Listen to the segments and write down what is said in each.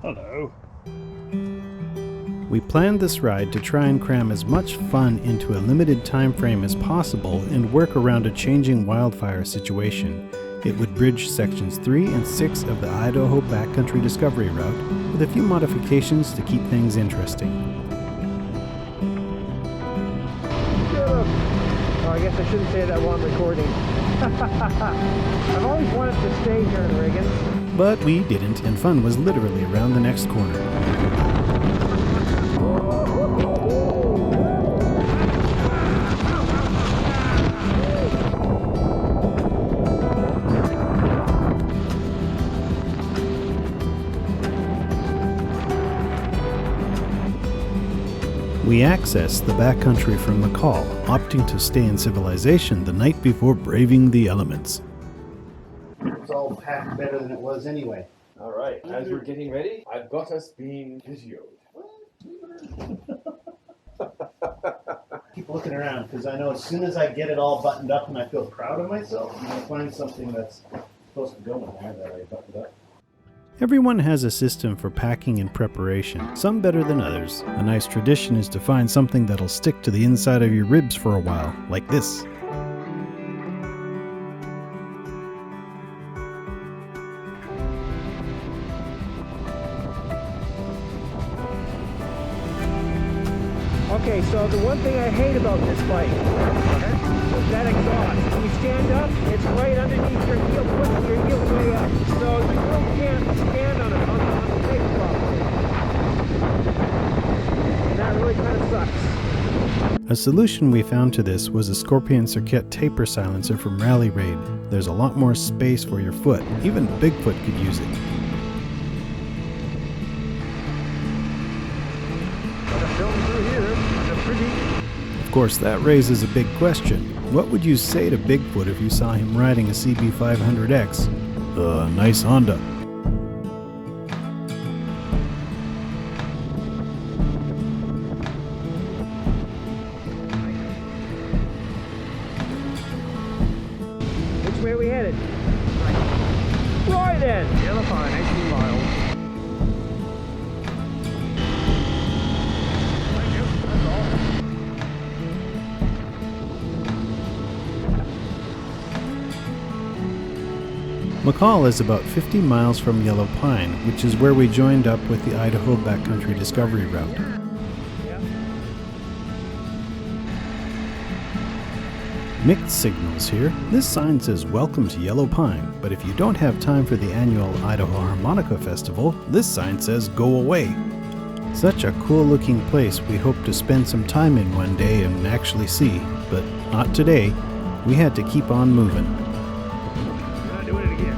Hello. We planned this ride to try and cram as much fun into a limited time frame as possible and work around a changing wildfire situation. It would bridge sections 3 and 6 of the Idaho Backcountry Discovery Route with a few modifications to keep things interesting. Oh, I guess I shouldn't say that while I'm recording. I've always wanted to stay here in Reagan. But we didn't, and fun was literally around the next corner. We accessed the backcountry from McCall, opting to stay in civilization the night before braving the elements. It's all packed better than it was anyway. All right, as we're getting ready, I've got us being videoed. Keep looking around, because I know as soon as I get it all buttoned up and I feel proud of myself, I'm going to find something that's supposed to go in there that I buttoned up. Everyone has a system for packing and preparation, some better than others. A nice tradition is to find something that'll stick to the inside of your ribs for a while, like this. Okay, so the one thing I hate about this bike is that exhaust. When you stand up, it's right underneath your heel, pushing your heel way up. So you really can't stand on the bike properly. And that really kind of sucks. A solution we found to this was a Scorpion Circuit taper silencer from Rally Raid. There's a lot more space for your foot. Even Bigfoot could use it. Of course, that raises a big question. What would you say to Bigfoot if you saw him riding a CB500X? Nice Honda. Which way are we headed? Right then! Yellow Pine, 18 miles. Thank you, that's all. McCall is about 50 miles from Yellow Pine, which is where we joined up with the Idaho Backcountry Discovery Route. Mixed signals here. This sign says welcome to Yellow Pine, but if you don't have time for the annual Idaho Harmonica Festival, this sign says go away. Such a cool looking place we hope to spend some time in one day and actually see, but not today. We had to keep on moving. We're not doing it again.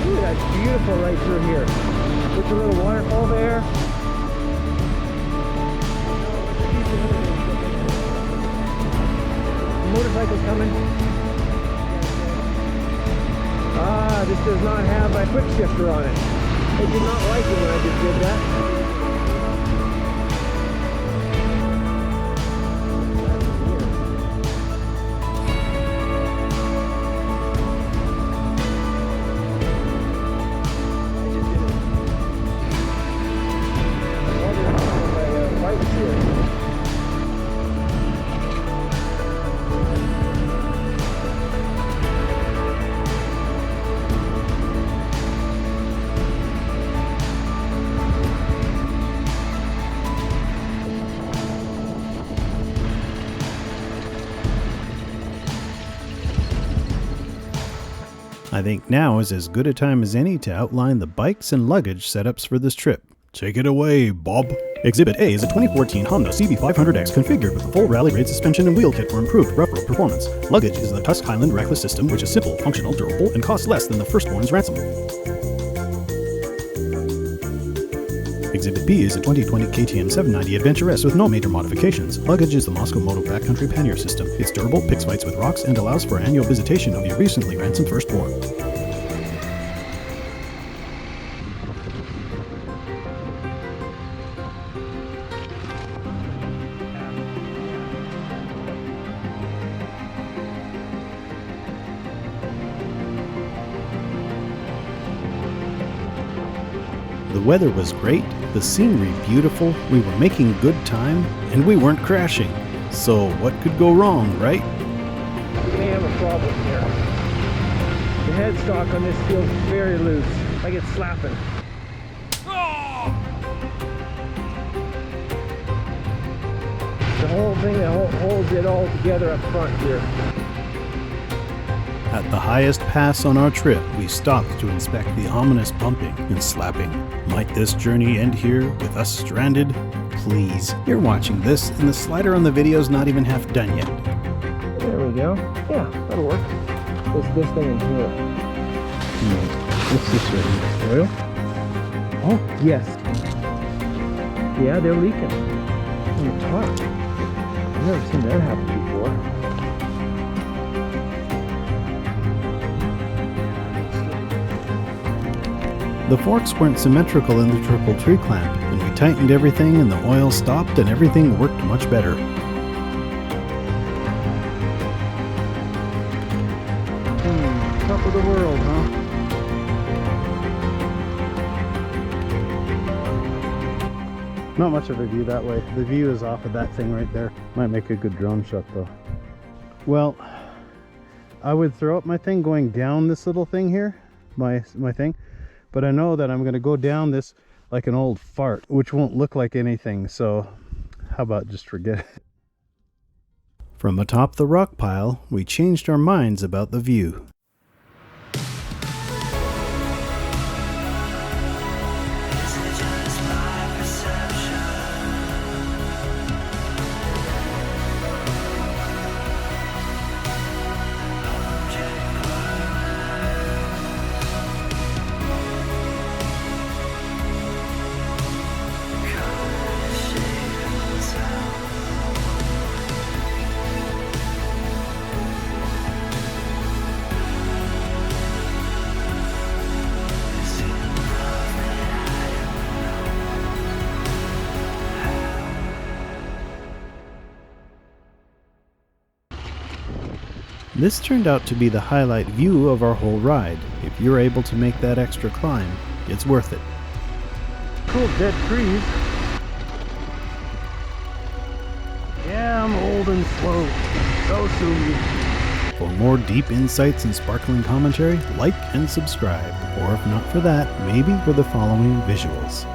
Ooh, that's beautiful right through here. With a little waterfall there. Motorcycle's coming. Ah, this does not have a quick shifter on it. I did not like it when I just did that. I think now is as good a time as any to outline the bikes and luggage setups for this trip. Take it away, Bob. Exhibit A is a 2014 Honda CB500X configured with a full Rally Raid suspension and wheel kit for improved rough road performance. Luggage is the Tusk Highland Reckless system, which is simple, functional, durable, and costs less than the firstborn's ransom. Exhibit B is a 2020 KTM 790 Adventure S with no major modifications. Luggage is the Moscow Moto Backcountry pannier system. It's durable, picks fights with rocks, and allows for annual visitation of your recently ransomed firstborn. weather was great, the scenery beautiful, we were making good time, and we weren't crashing. So what could go wrong, right? We may have a problem here. The headstock on this feels very loose, like it's slapping. The whole thing that holds it all together up front here. At the highest pass on our trip, we stopped to inspect the ominous bumping and slapping. Might this journey end here with us stranded? Please. You're watching this, and the slider on the video's not even half done yet. There we go. Yeah, that'll work. What's this thing in here? What's this right here? Oil? Oh, yes. Yeah, they're leaking. On the top. I've never seen that happen before. The forks weren't symmetrical in the triple tree clamp, and we tightened everything and the oil stopped and everything worked much better. Top of the world, huh? Not much of a view that way. The view is off of that thing right there. Might make a good drone shot though. Well, I would throw up my thing going down this little thing here, my thing, but I know that I'm going to go down this like an old fart, which won't look like anything, so how about just forget it. From atop the rock pile, we changed our minds about the view. This turned out to be the highlight view of our whole ride. If you're able to make that extra climb, it's worth it. Cool dead trees. Yeah, I'm old and slow. So soon. For more deep insights and sparkling commentary, like and subscribe. Or if not for that, maybe for the following visuals.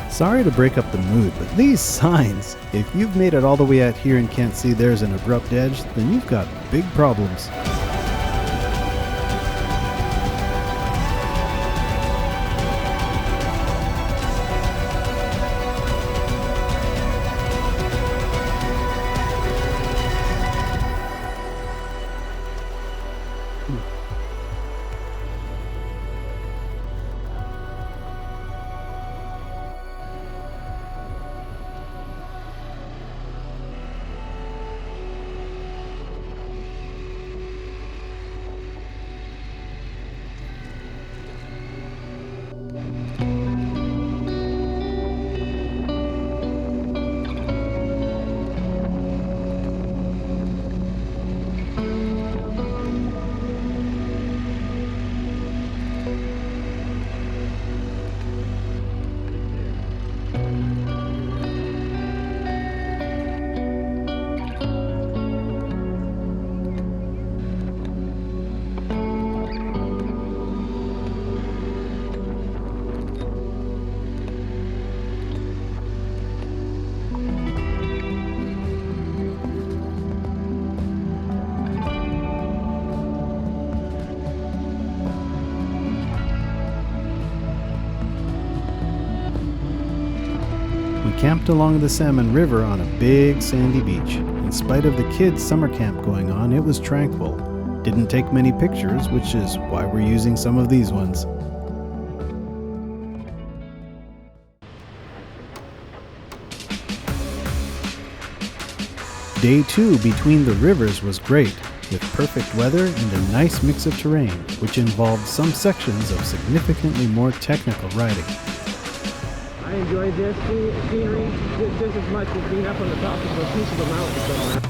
Sorry to break up the mood, but these signs, if you've made it all the way out here and can't see there's an abrupt edge, then you've got big problems. camped along the Salmon River on a big sandy beach. In spite of the kids' summer camp going on, it was tranquil. Didn't take many pictures, which is why we're using some of these ones. Day 2 between the rivers was great, with perfect weather and a nice mix of terrain, which involved some sections of significantly more technical riding. I enjoyed this scenery just as much as being up on the top of a piece of the mountain somewhere.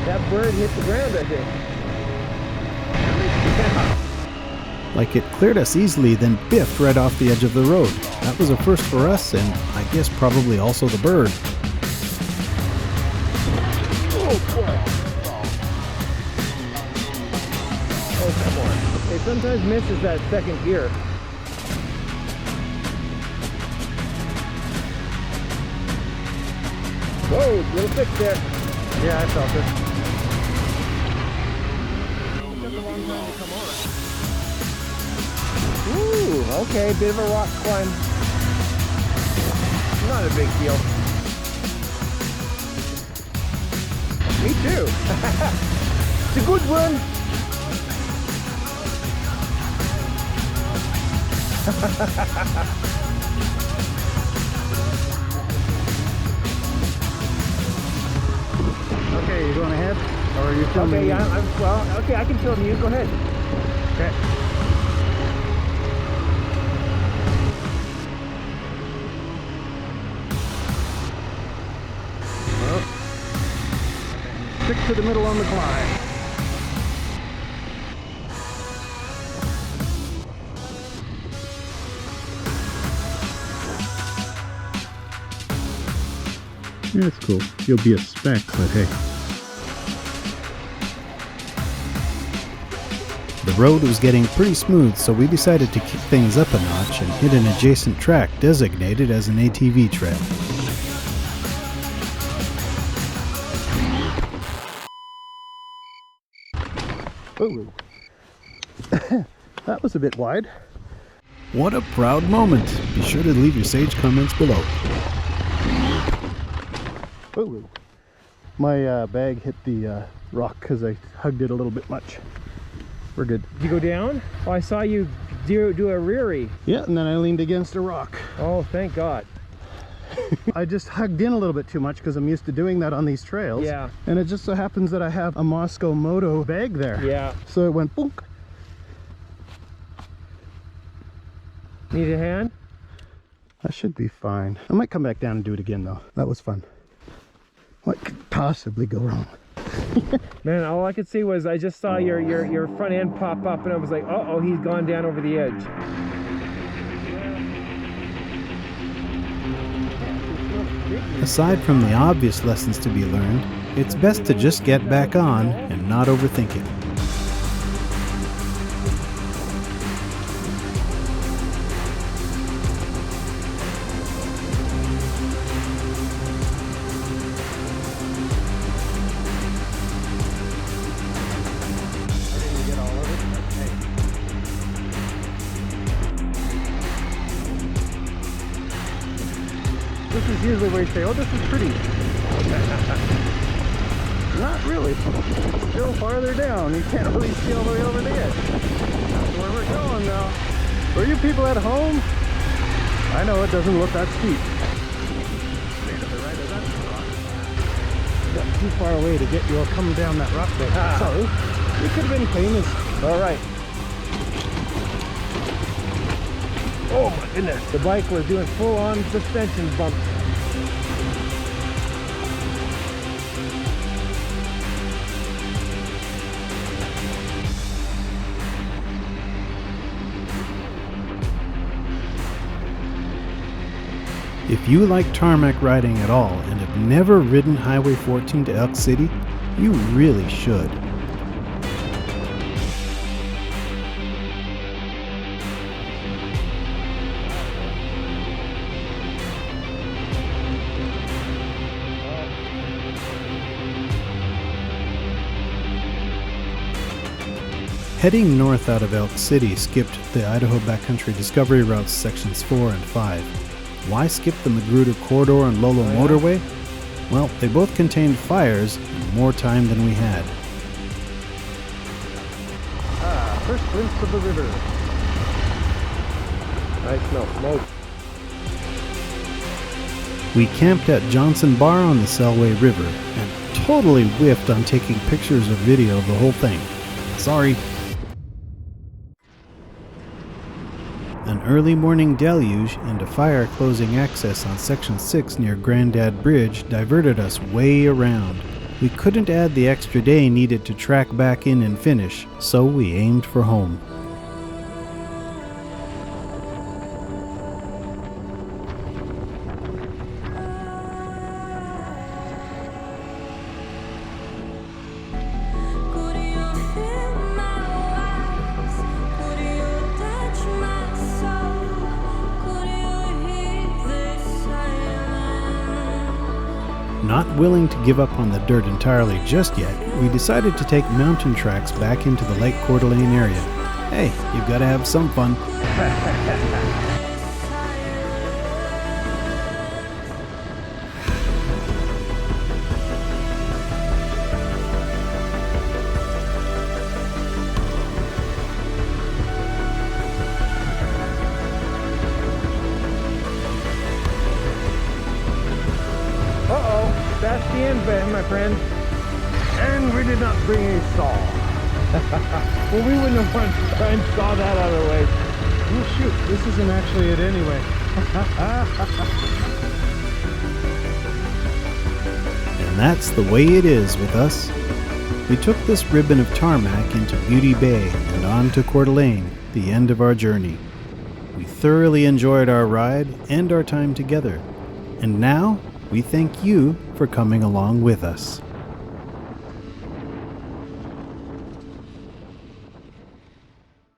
That bird hit the ground, I think. Yeah. Like it cleared us easily, then biffed right off the edge of the road. That was a first for us, and I guess probably also the bird. Oh, boy. Oh, come on. It sometimes misses that second gear. Whoa, little thick there. Yeah, I felt it. It took a long time to come on. Ooh, okay, bit of a rock climb. Not a big deal. Me too. It's a good one. Okay, you going ahead? Or are you filming? Okay, yeah, well, okay, I can film you. Go ahead. Okay. Well, stick to the middle on the climb. Yeah, that's cool. You'll be a speck, but hey. The road was getting pretty smooth, so we decided to kick things up a notch and hit an adjacent track designated as an ATV trail. Ooh. That was a bit wide. What a proud moment. Be sure to leave your sage comments below. Ooh. My bag hit the rock because I hugged it a little bit much. We're good. Did you go down? Oh, I saw you do a reary. Yeah, and then I leaned against a rock. Oh, thank God. I just hugged in a little bit too much because I'm used to doing that on these trails. Yeah. And it just so happens that I have a Moscow Moto bag there. Yeah. So it went boonk. Need a hand? I should be fine. I might come back down and do it again though. That was fun. What could possibly go wrong? Man, all I could see was I just saw your front end pop up and I was like, uh-oh, he's gone down over the edge. Aside from the obvious lessons to be learned, it's best to just get back on and not overthink it. This is usually where you say, oh, this is pretty. Not really. Still farther down. You can't really see all the way over the edge. That's where we're going now. For you people at home, I know it doesn't look that steep. Stay to the right of that rock. Got too far away to get you all coming down that rock there. So, you could have been famous. All right. Oh my goodness. The bike was doing full-on suspension bumps. If you like tarmac riding at all and have never ridden Highway 14 to Elk City, you really should. Heading north out of Elk City skipped the Idaho Backcountry Discovery Routes sections 4 and 5. Why skip the Magruder Corridor and Lolo Motorway? Well, they both contained fires and more time than we had. First glimpse of the river. I smell smoke. We camped at Johnson Bar on the Selway River and totally whiffed on taking pictures or video of the whole thing. Sorry. An early morning deluge and a fire closing access on Section 6 near Grandad Bridge diverted us way around. We couldn't add the extra day needed to track back in and finish, so we aimed for home. Not willing to give up on the dirt entirely just yet, we decided to take mountain tracks back into the Lake Coeur d'Alene area. Hey, you've got to have some fun. That's the end, Ben, my friend. And we did not bring a saw. Well, we wouldn't have wanted to try and saw that out of the way. Oh shoot, this isn't actually it anyway. And that's the way it is with us. We took this ribbon of tarmac into Beauty Bay and on to Coeur d'Alene, the end of our journey. We thoroughly enjoyed our ride and our time together. And now, we thank you for coming along with us.